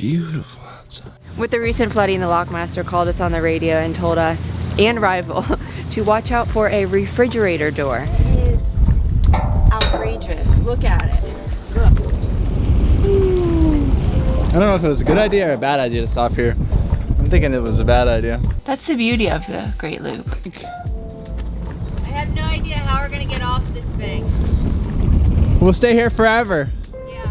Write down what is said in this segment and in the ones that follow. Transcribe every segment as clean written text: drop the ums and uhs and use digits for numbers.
beautiful outside. With the recent flooding, the lockmaster called us on the radio and told us, and Rival, to watch out for a refrigerator door. It is outrageous. Look at it. Look. I don't know if it was a good idea or a bad idea to stop here. I'm thinking it was a bad idea. That's the beauty of the Great Loop. I have no idea how we're gonna get off this thing. We'll stay here forever. Yeah,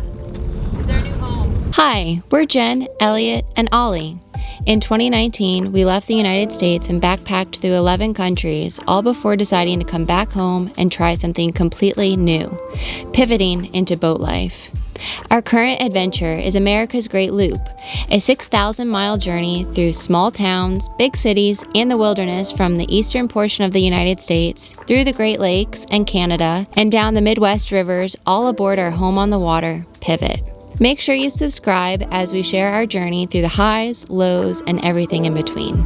it's our new home. Hi, we're Jen, Elliot, and Ollie. In 2019, we left the United States and backpacked through 11 countries, all before deciding to come back home and try something completely new, pivoting into boat life. Our current adventure is America's Great Loop, a 6,000-mile journey through small towns, big cities, and the wilderness from the eastern portion of the United States, through the Great Lakes and Canada, and down the Midwest rivers, all aboard our home on the water, Pivot. Make sure you subscribe as we share our journey through the highs, lows, and everything in between.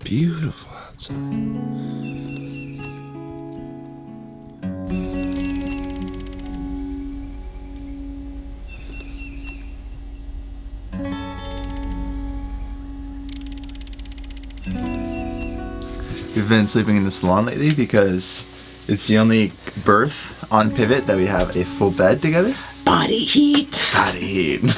Beautiful outside. We've been sleeping in the salon lately because it's the only berth on Pivot that we have a full bed together. Body heat. Body heat.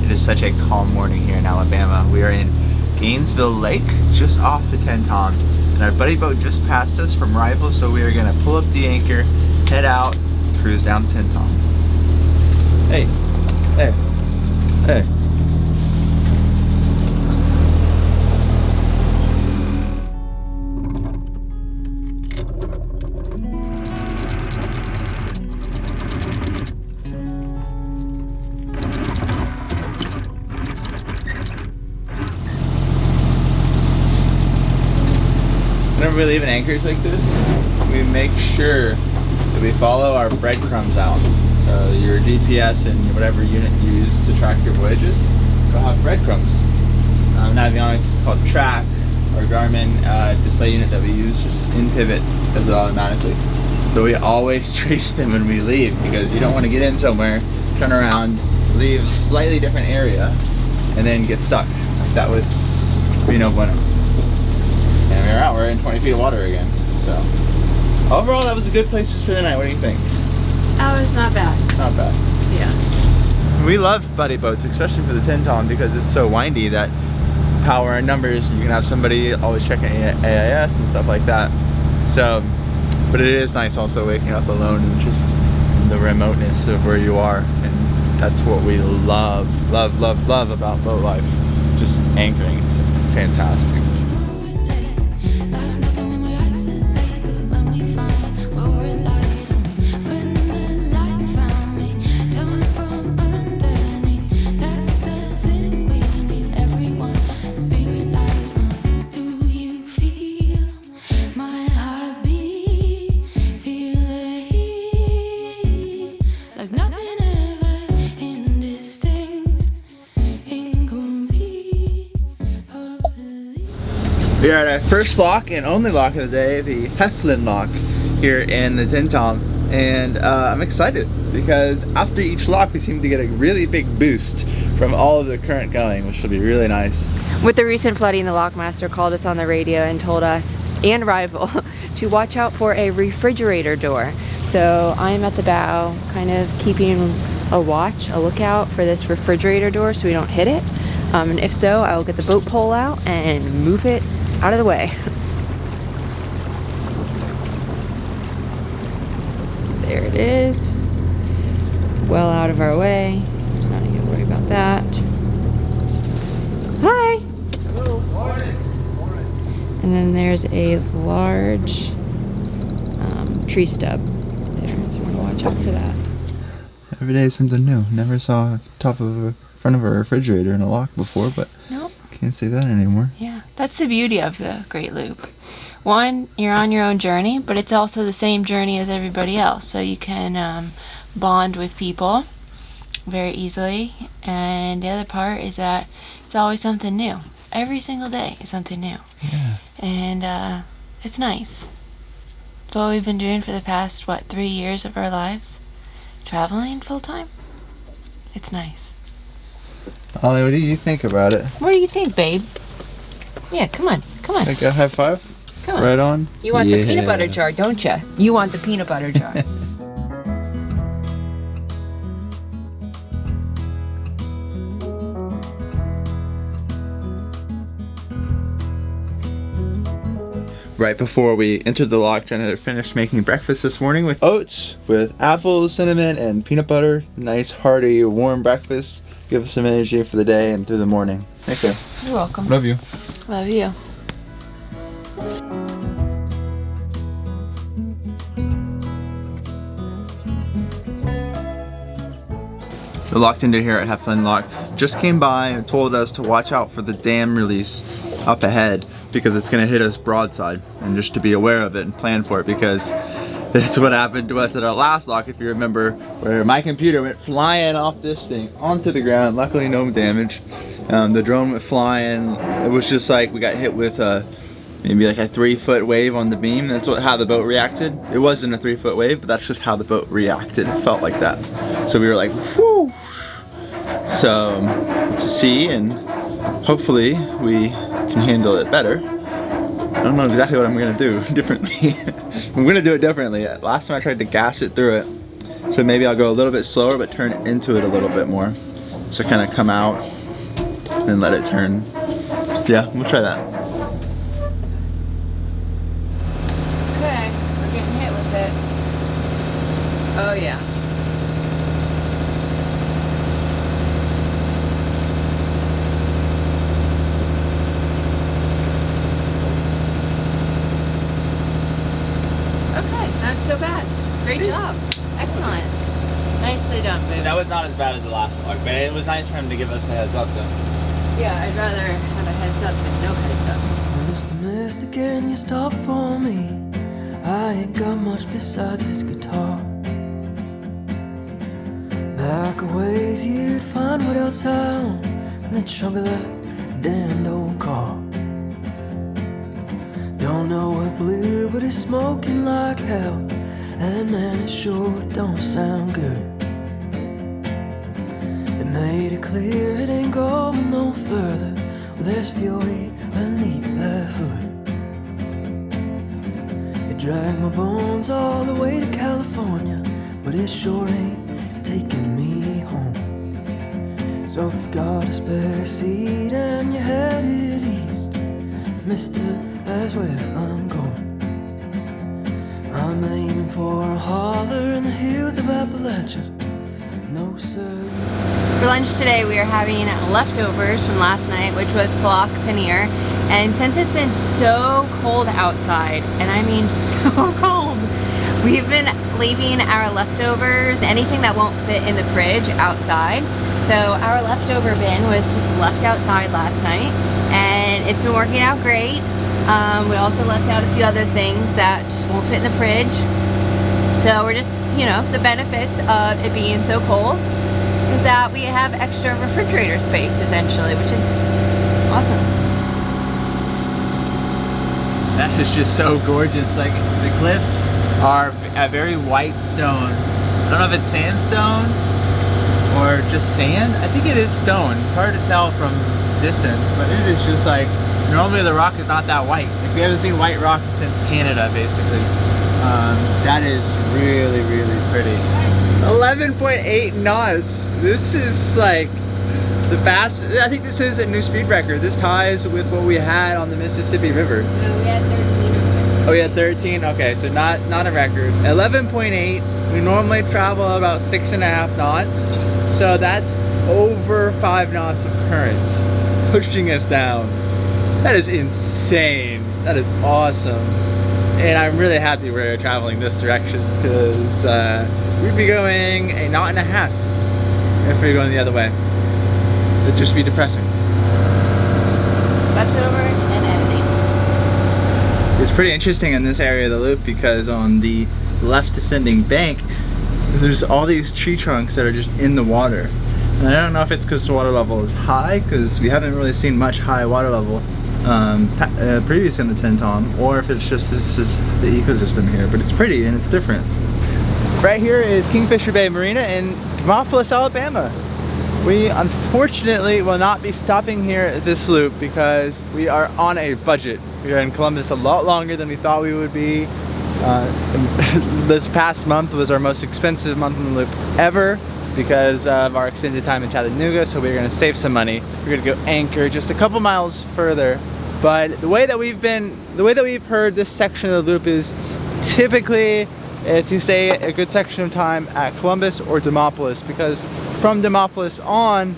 It is such a calm morning here in Alabama. We are in Gainesville Lake, just off the Tenton, and our buddy boat just passed us from Rival, so we are gonna pull up the anchor, head out, cruise down the Tenton. Hey, hey, hey. Whenever we leave an anchorage like this, we make sure that we follow our breadcrumbs out. So your GPS and whatever unit you use to track your voyages will have breadcrumbs. Now to be honest, it's called Track, or Garmin display unit that we use just in Pivot, does it automatically. So we always trace them when we leave, because you don't want to get in somewhere, turn around, leave a slightly different area, and then get stuck. That would be no bueno. And we're out, we're in 20 feet of water again. So overall, that was a good place to spend the night. What do you think? Oh, it's not bad. Not bad. Yeah. We love buddy boats, especially for the Tenton, because it's so windy that power in numbers, you can have somebody always checking AIS and stuff like that. So, but it is nice also waking up alone and just the remoteness of where you are. And that's what we love about boat life. Just anchoring, it's fantastic. We are at our first lock and only lock of the day, the Heflin lock here in the Tenton, and I'm excited because after each lock we seem to get a really big boost from all of the current going, which will be really nice. With the recent flooding, the lockmaster called us on the radio and told us, and Rival, to watch out for a refrigerator door. So I'm at the bow, kind of keeping a lookout for this refrigerator door so we don't hit it. And if so, I will get the boat pole out and move it out of the way. There it is. Well out of our way. So not even worry about that. Hi! Hello, morning. And then there's a large tree stub there. watch out for that. Every day is something new. Never saw front of a refrigerator in a lock before, but Nope. can't say that anymore. Yeah, that's the beauty of the Great Loop. One, you're on your own journey, but it's also the same journey as everybody else, so you can bond with people very easily. And the other part is that it's always something new. Every single day is something new. Yeah. And it's nice. It's what we've been doing for the past, 3 years of our lives? Traveling full time? It's nice. Ollie, what do you think about it? What do you think, babe? Yeah, come on. Like a high five? Come on. Right on? You want the peanut butter jar, don't you? You want the peanut butter jar. Right before we entered the lock, Jen had finished making breakfast this morning with oats, with apples, cinnamon, and peanut butter. Nice, hearty, warm breakfast. Give us some energy for the day and through the morning. Thank you. You're welcome. Love you. Love you. The lock tender here at Have Fun Lock just came by and told us to watch out for the dam release up ahead because it's going to hit us broadside, and just to be aware of it and plan for it, because that's what happened to us at our last lock, if you remember, where my computer went flying off this thing onto the ground. Luckily no damage. The drone went flying. It was just like we got hit with maybe like a 3-foot wave on the beam. That's how the boat reacted. It wasn't a 3-foot wave, but that's just how the boat reacted. It felt like that. So we were like, whew. So to see, and hopefully we can handle it better. I don't know exactly what I'm gonna do differently. I'm gonna do it differently. Last time I tried to gas it through it, so maybe I'll go a little bit slower but turn into it a little bit more. So kind of come out and let it turn. Yeah, we'll try that. Okay, we're getting hit with it. Oh yeah. Okay, not so bad. Great job. Excellent. Nicely done, babe. That was not as bad as the last one, but it was nice for him to give us a heads up though. Yeah, I'd rather have a heads up than no heads up. Mr. Mister, can you stop for me? I ain't got much besides this guitar. Back a ways you'd find what else I own in the trunk of that damned old car. Don't know what blue, but it's smoking like hell, and man, it sure don't sound good. It made it clear it ain't going no further. Well, there's fury beneath that hood. It dragged my bones all the way to California, but it sure ain't taking me home. So if you got a spare seat and you're headed east, mister, that's where I'm going. I'm aiming for a holler in the hills of Appalachia. No sir. For lunch today, we are having leftovers from last night, which was pilak paneer. And since it's been so cold outside, and I mean so cold, we've been leaving our leftovers, anything that won't fit in the fridge, outside. So our leftover bin was just left outside last night, and it's been working out great. We also left out a few other things that just won't fit in the fridge. So we're just, you know, the benefits of it being so cold is that we have extra refrigerator space, essentially, which is awesome. That is just so gorgeous. Like, the cliffs are a very white stone. I don't know if it's sandstone or just sand. I think it is stone. It's hard to tell from distance, but it is just like, normally the rock is not that white. If you haven't seen white rock since Canada, basically. That is really, really pretty. 11.8 knots. This is like the fast. I think this is a new speed record. This ties with what we had on the Mississippi River. No, we had 13 on the Mississippi. Oh, we had 13. Okay, so not a record. 11.8. We normally travel about 6.5 knots. So that's over 5 knots of current pushing us down. That is insane. That is awesome. And I'm really happy we're traveling this direction because we'd be going a knot and a half if we were going the other way. It'd just be depressing. Leftovers and editing. It's pretty interesting in this area of the loop because on the left descending bank, there's all these tree trunks that are just in the water. And I don't know if it's because the water level is high, because we haven't really seen much high water level previously in the Tenn-Tom, or if it's just this is the ecosystem here, but it's pretty and it's different. Right here is Kingfisher Bay Marina in Demopolis, Alabama. We unfortunately will not be stopping here at this loop because we are on a budget. We are in Columbus a lot longer than we thought we would be. This past month was our most expensive month in the loop ever because of our extended time in Chattanooga, so we're gonna save some money. We're gonna go anchor just a couple miles further. But the way that we've heard this section of the loop is typically to stay a good section of time at Columbus or Demopolis, because from Demopolis on,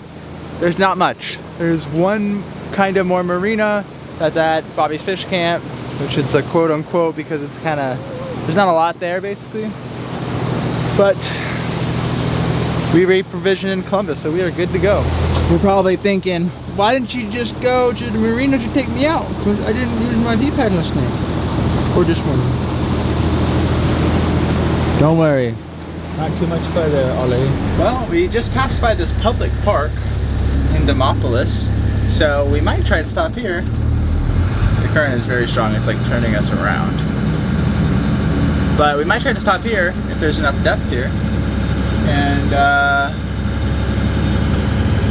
there's not much. There's one kind of more marina that's at Bobby's Fish Camp, which is a quote unquote because it's kind of, there's not a lot there basically. But we reprovisioned in Columbus, so we are good to go. You're probably thinking, why didn't you just go to the marina to take me out? Because I didn't use my D-pad last night. Or this one. Don't worry. Not too much further, Ollie. Well, we just passed by this public park in Demopolis, so we might try to stop here. The current is very strong, it's like turning us around. But we might try to stop here if there's enough depth here. And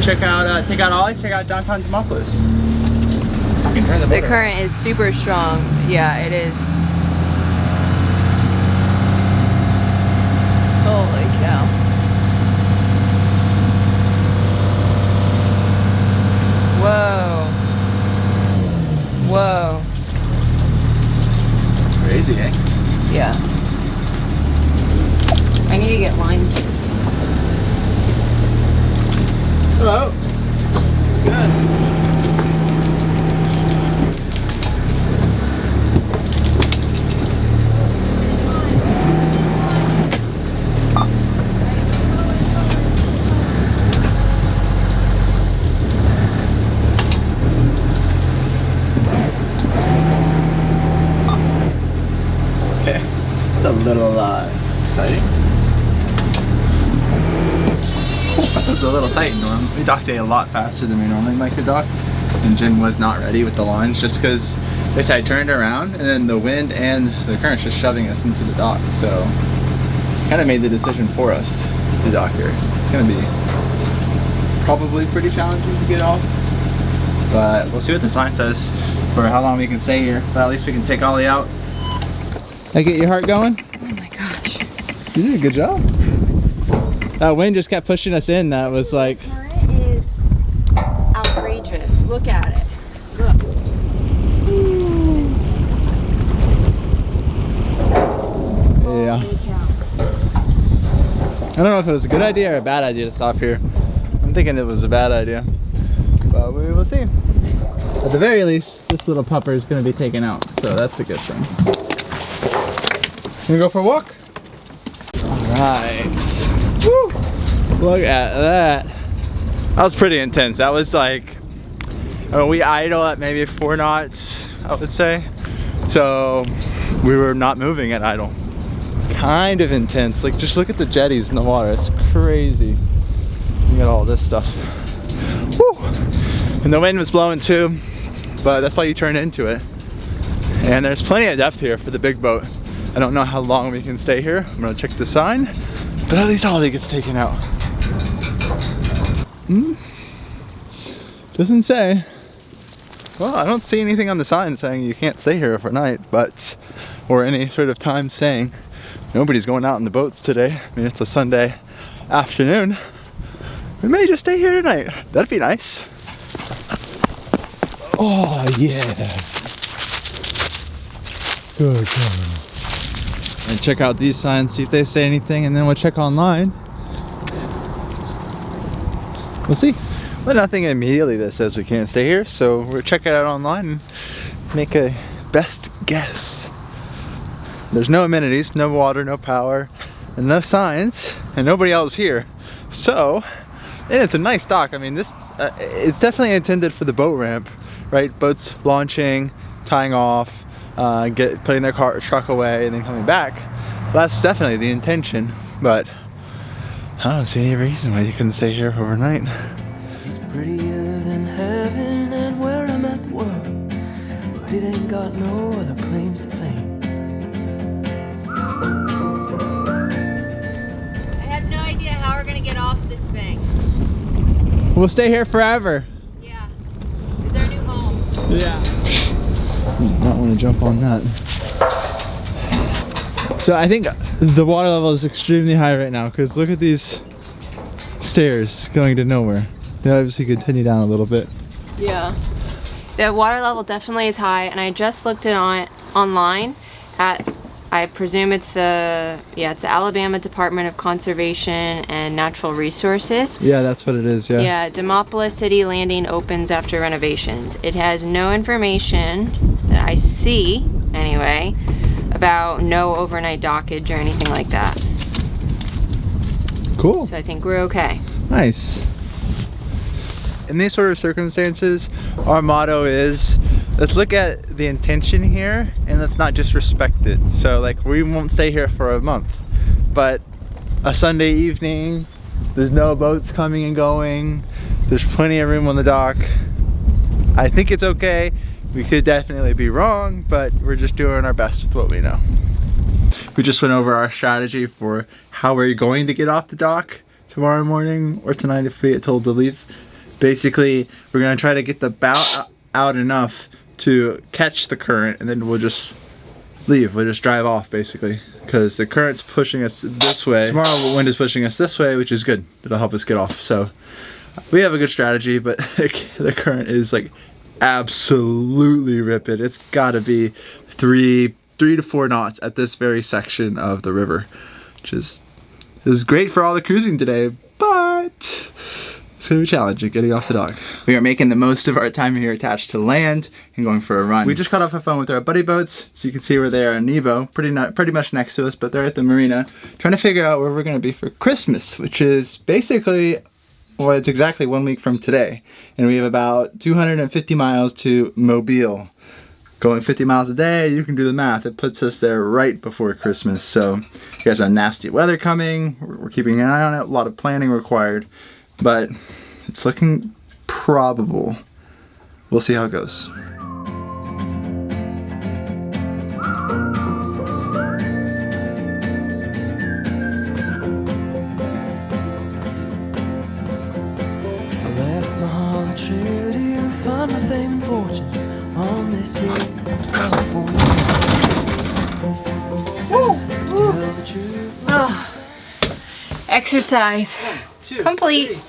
check out Ollie, check out downtown Demopolis. You can turn the boat The current is super strong. Yeah, it is. Holy cow. Whoa. Whoa. Crazy, eh? Yeah. I need to get lines. Hello. Good. Okay. It's a little exciting. It's a little tight, Norm. We docked a lot faster than we normally like to dock, and Jen was not ready with the launch just because they said I turned around and then the wind and the current's just shoving us into the dock, so kind of made the decision for us to dock here. It's going to be probably pretty challenging to get off, but we'll see what the sign says for how long we can stay here, but at least we can take Ollie out. That get your heart going? Oh my gosh. You did a good job. That wind just kept pushing us in. That was like... The current is outrageous. Look at it. Look. Yeah. Holy cow. I don't know if it was a good idea or a bad idea to stop here. I'm thinking it was a bad idea, but we will see. At the very least, this little pupper is going to be taken out, so that's a good thing. Gonna go for a walk? Alright. Woo! Look at that. That was pretty intense. That was like, I mean, we idle at maybe 4 knots, I would say. So we were not moving at idle. Kind of intense. Like, just look at the jetties in the water. It's crazy. Look at all this stuff. Woo! And the wind was blowing too, but that's why you turn into it. And there's plenty of depth here for the big boat. I don't know how long we can stay here. I'm gonna check the sign, but at least Ollie gets taken out. Doesn't say. Well, I don't see anything on the sign saying you can't stay here overnight, but, or any sort of time saying nobody's going out in the boats today. I mean, it's a Sunday afternoon. We may just stay here tonight. That'd be nice. Oh yeah. Good girl. And check out these signs, see if they say anything, and then we'll check online. We'll see. But nothing immediately that says we can't stay here, so we'll check it out online and make a best guess there's no amenities, no water, no power, and no signs, and nobody else here. So, and it's a nice dock. I mean, this it's definitely intended for the boat ramp, right? Boats launching, tying off, putting their truck away, and then coming back. That's definitely the intention, but I don't see any reason why you couldn't stay here overnight. It's prettier than heaven and where I'm at the world, but it ain't got no other claims to fame. I have no idea how we're gonna get off this thing. We'll stay here forever. Yeah. It's our new home. Yeah. You might want to jump on that. So I think the water level is extremely high right now because look at these stairs going to nowhere. They obviously continue down a little bit. Yeah. The water level definitely is high, and I just looked it online at, I presume it's the Alabama Department of Conservation and Natural Resources. Yeah, that's what it is, yeah. Yeah, Demopolis City Landing opens after renovations. It has no information that I see, anyway, about no overnight dockage or anything like that. Cool. So I think we're okay. Nice. In these sort of circumstances, our motto is, let's look at the intention here and let's not just respect it. So like, we won't stay here for a month, but a Sunday evening, there's no boats coming and going, there's plenty of room on the dock. I think it's okay. We could definitely be wrong, but we're just doing our best with what we know. We just went over our strategy for how we're going to get off the dock tomorrow morning or tonight if we get told to leave. Basically, we're gonna try to get the bow out enough to catch the current, and then we'll just leave. We'll just drive off, basically, because the current's pushing us this way. Tomorrow the wind is pushing us this way, which is good. It'll help us get off. So we have a good strategy, but the current is like absolutely ripping. It's gotta be 3 to 4 knots at this very section of the river, which is great for all the cruising today, but it's gonna be challenging getting off the dock. We are making the most of our time here attached to land and going for a run. We just got off the phone with our buddy boats, so you can see where they are in Nebo, pretty much next to us, but they're at the marina, trying to figure out where we're gonna be for Christmas, which is basically, well, it's exactly 1 week from today. And we have about 250 miles to Mobile. Going 50 miles a day, you can do the math. It puts us there right before Christmas. So you guys have nasty weather coming. We're keeping an eye on it. A lot of planning required, but it's looking probable. We'll see how it goes. I left my Holly Trinity and find my fame and fortune on this hill, California. To tell the truth, Oh, exercise complete.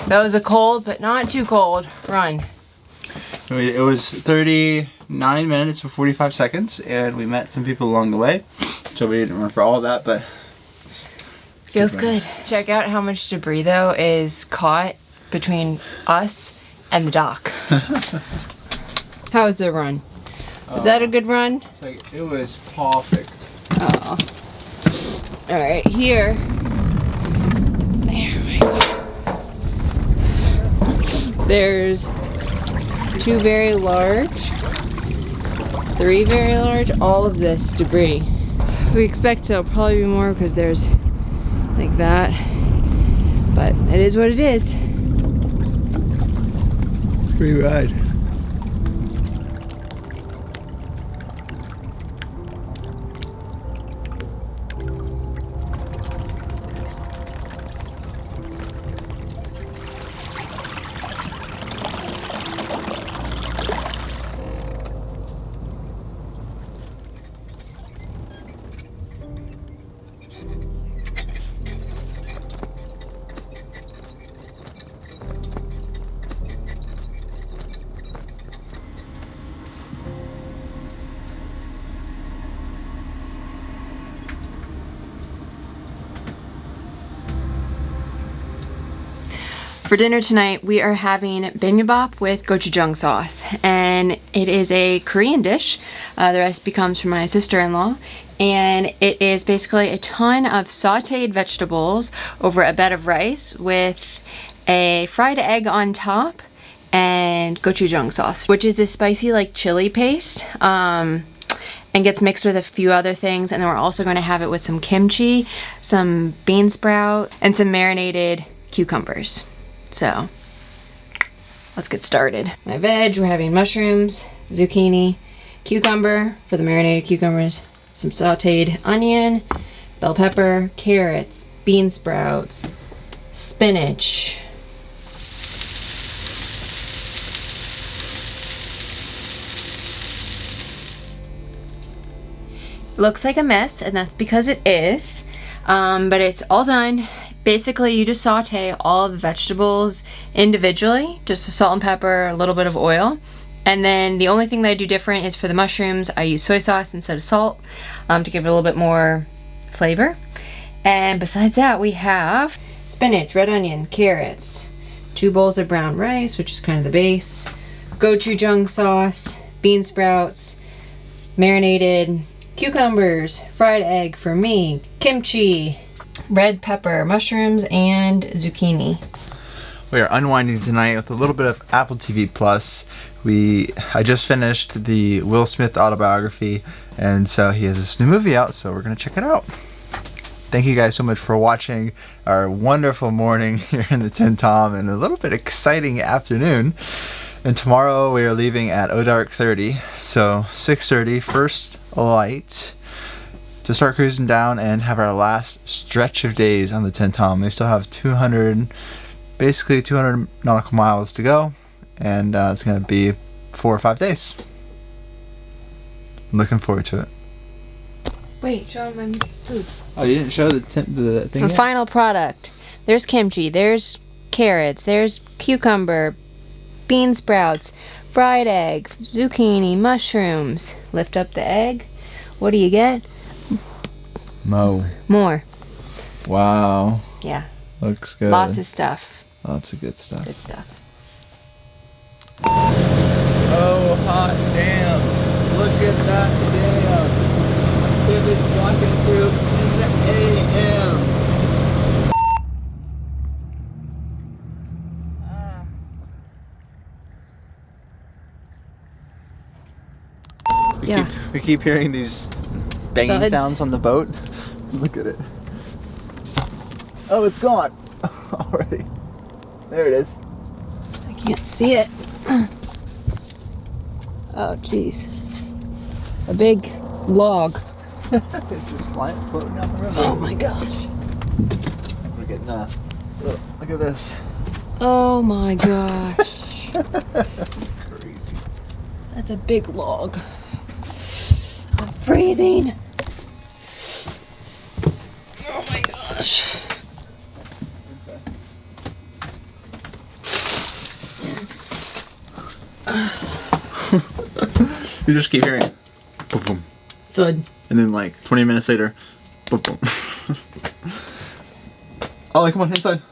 That was a cold, but not too cold run. It was 39 minutes and 45 seconds, and we met some people along the way. So we didn't run for all of that, but Feels good. Check out how much debris though is caught between us and the dock. How was the run? Was that a good run? like, it was perfect. Oh. Alright, here. There we go. There's 2 very large, 3 very large, all of this debris. We expect there'll probably be more because there's like that, but it is what it is. Free ride. For dinner tonight, we are having bibimbap with gochujang sauce, and it is a Korean dish. The recipe comes from my sister-in-law, and it is basically a ton of sauteed vegetables over a bed of rice with a fried egg on top and gochujang sauce, which is this spicy like chili paste, and gets mixed with a few other things. And then we're also going to have it with some kimchi, some bean sprout, and some marinated cucumbers. So let's get started. My veg, we're having mushrooms, zucchini, cucumber for the marinated cucumbers, some sauteed onion, bell pepper, carrots, bean sprouts, spinach. Looks like a mess, and that's because it is, but it's all done. Basically, you just saute all of the vegetables individually, just with salt and pepper, a little bit of oil. And then the only thing that I do different is for the mushrooms, I use soy sauce instead of salt to give it a little bit more flavor. And besides that, we have spinach, red onion, carrots, 2 bowls of brown rice, which is kind of the base, gochujang sauce, bean sprouts, marinated cucumbers, fried egg for me, kimchi, red pepper, mushrooms, and zucchini. We are unwinding tonight with a little bit of Apple TV Plus. I just finished the Will Smith autobiography, and so he has this new movie out, so we're gonna check it out. Thank you guys so much for watching our wonderful morning here in the Tin Tom and a little bit exciting afternoon. And tomorrow we are leaving at dark 30, so 6:30, first light, to start cruising down and have our last stretch of days on the Tin Tom. We still have 200 nautical miles to go, and it's going to be 4 or 5 days. I'm looking forward to it. Wait, show them my food. Oh, you didn't show the thing The yet? final product. There's kimchi, there's carrots, there's cucumber, bean sprouts, fried egg, zucchini, mushrooms. Lift up the egg. What do you get? More. Wow. Yeah. Looks good. Lots of stuff. Lots of good stuff. Good stuff. Oh, hot damn. Look at that damn. Vivid's walking through in the AM. We keep hearing these banging Thuds. sounds on the boat. Look at it. Oh, it's gone already. There it is. I can't see it. Oh, jeez. A big log. It's just floating down the river. Oh my gosh. We're getting look at this. Oh my gosh. Crazy. That's a big log. I'm freezing. Oh my gosh. You just keep hearing boom boom. Thud. And then like 20 minutes later, boom boom. Ollie, come on inside.